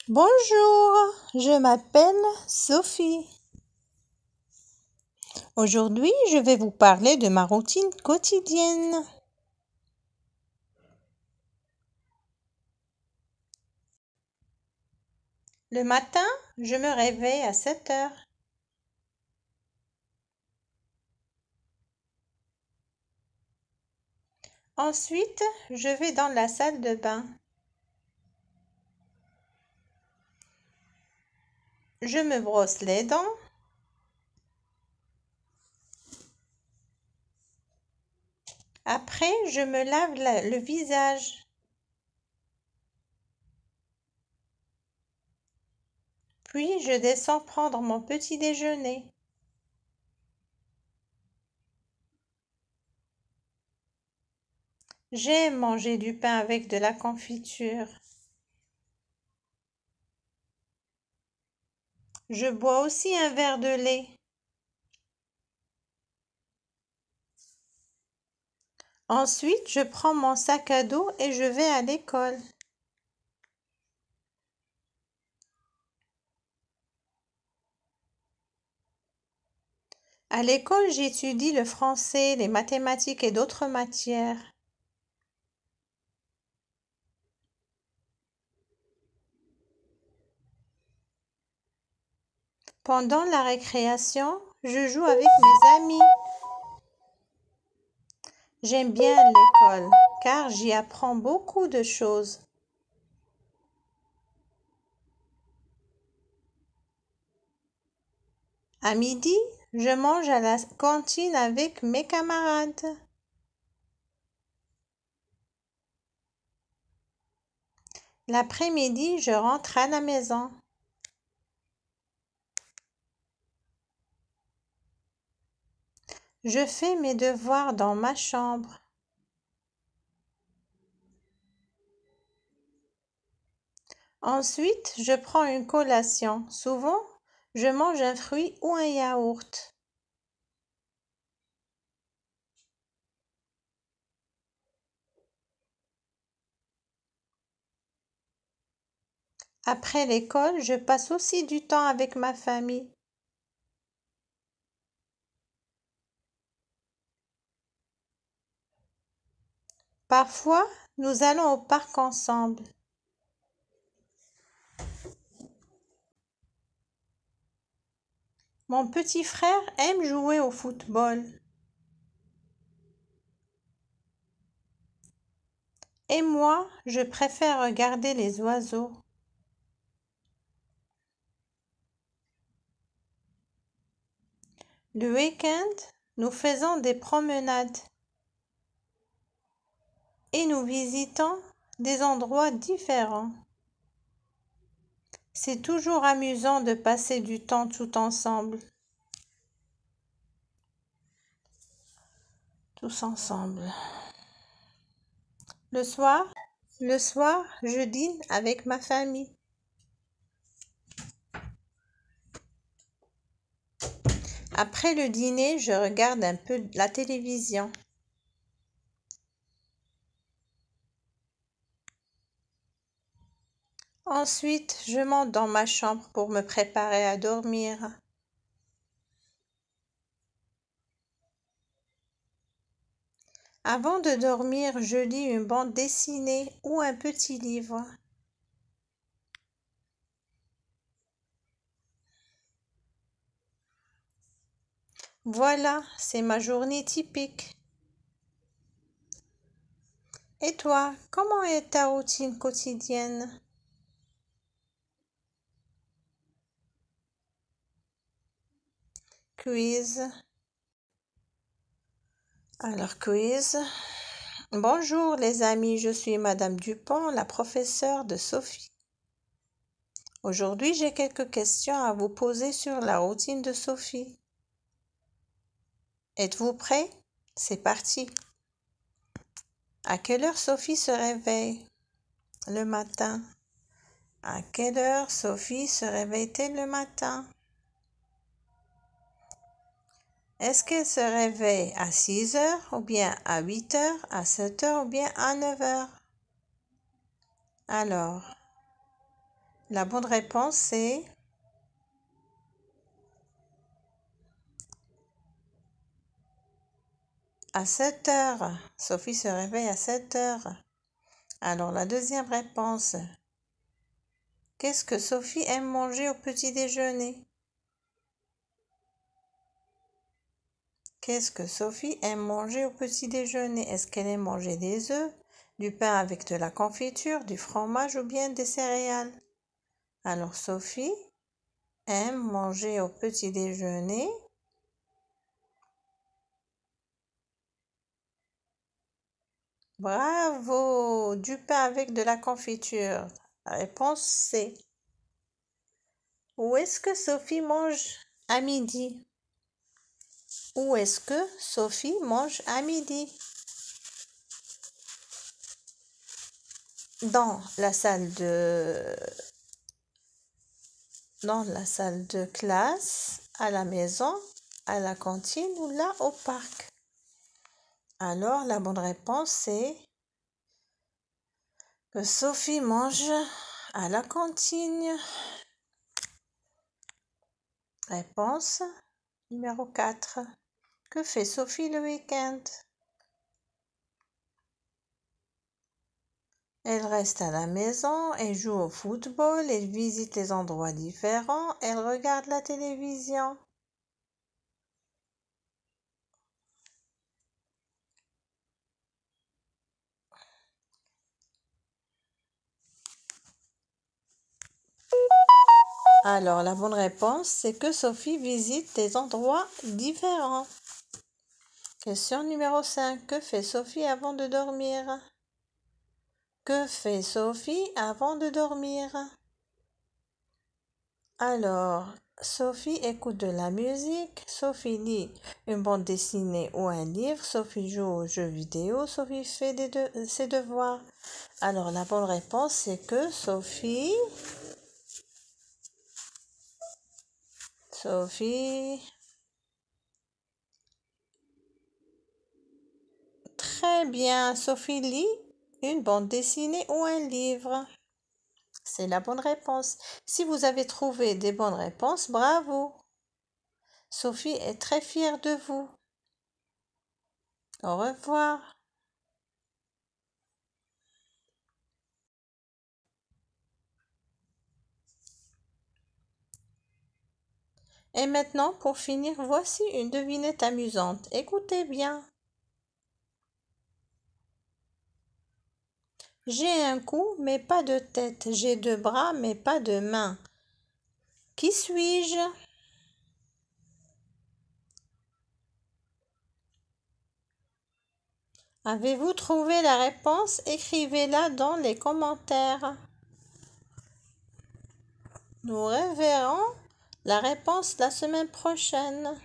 Bonjour, je m'appelle Sophie. Aujourd'hui, je vais vous parler de ma routine quotidienne. Le matin, je me réveille à 7 heures. Ensuite, je vais dans la salle de bain. Je me brosse les dents. Après, je me lave le visage. Puis, je descends prendre mon petit déjeuner. J'aime manger du pain avec de la confiture. Je bois aussi un verre de lait. Ensuite, je prends mon sac à dos et je vais à l'école. À l'école, j'étudie le français, les mathématiques et d'autres matières. Pendant la récréation, je joue avec mes amis. J'aime bien l'école car j'y apprends beaucoup de choses. À midi, je mange à la cantine avec mes camarades. L'après-midi, je rentre à la maison. Je fais mes devoirs dans ma chambre. Ensuite, je prends une collation. Souvent, je mange un fruit ou un yaourt. Après l'école, je passe aussi du temps avec ma famille. Parfois, nous allons au parc ensemble. Mon petit frère aime jouer au football. Et moi, je préfère regarder les oiseaux. Le week-end, nous faisons des promenades et nous visitons des endroits différents. C'est toujours amusant de passer du temps tout ensemble. Tous ensemble. Le soir, je dîne avec ma famille. Après le dîner, je regarde un peu la télévision. Ensuite, je monte dans ma chambre pour me préparer à dormir. Avant de dormir, je lis une bande dessinée ou un petit livre. Voilà, c'est ma journée typique. Et toi, comment est ta routine quotidienne? Quiz. Alors, quiz. Bonjour les amis, je suis Madame Dupont, la professeure de Sophie. Aujourd'hui, j'ai quelques questions à vous poser sur la routine de Sophie. Êtes-vous prêts? C'est parti. À quelle heure Sophie se réveille le matin? À quelle heure Sophie se réveille-t-elle le matin? Est-ce qu'elle se réveille à 6 heures ou bien à 8 heures, à 7 heures ou bien à 9 heures? Alors, La bonne réponse c'est à 7 heures. Sophie se réveille à 7 heures. Alors la deuxième réponse. Qu'est-ce que Sophie aime manger au petit déjeuner? Qu'est-ce que Sophie aime manger au petit déjeuner? Est-ce qu'elle aime manger des œufs, du pain avec de la confiture, du fromage ou bien des céréales? Alors Sophie aime manger au petit déjeuner. Bravo! Du pain avec de la confiture. La réponse C. Où est-ce que Sophie mange à midi? Où est-ce que Sophie mange à midi? Dans la salle de classe, à la maison, à la cantine ou là au parc? Alors la bonne réponse c'est que Sophie mange à la cantine. Réponse numéro 4. Que fait Sophie le week-end? Elle reste à la maison, elle joue au football, elle visite des endroits différents, elle regarde la télévision. Alors, la bonne réponse, c'est que Sophie visite des endroits différents. Question numéro 5. Que fait Sophie avant de dormir? Que fait Sophie avant de dormir? Alors, Sophie écoute de la musique, Sophie lit une bande dessinée ou un livre, Sophie joue aux jeux vidéo, Sophie fait ses devoirs. Alors, la bonne réponse, c'est que Sophie... Très bien, Sophie lit une bande dessinée ou un livre. C'est la bonne réponse. Si vous avez trouvé des bonnes réponses, bravo. Sophie est très fière de vous. Au revoir. Et maintenant, pour finir, voici une devinette amusante. Écoutez bien. J'ai un cou, mais pas de tête. J'ai 2 bras, mais pas de mains. Qui suis-je? Avez-vous trouvé la réponse? Écrivez-la dans les commentaires. Nous reverrons la réponse la semaine prochaine.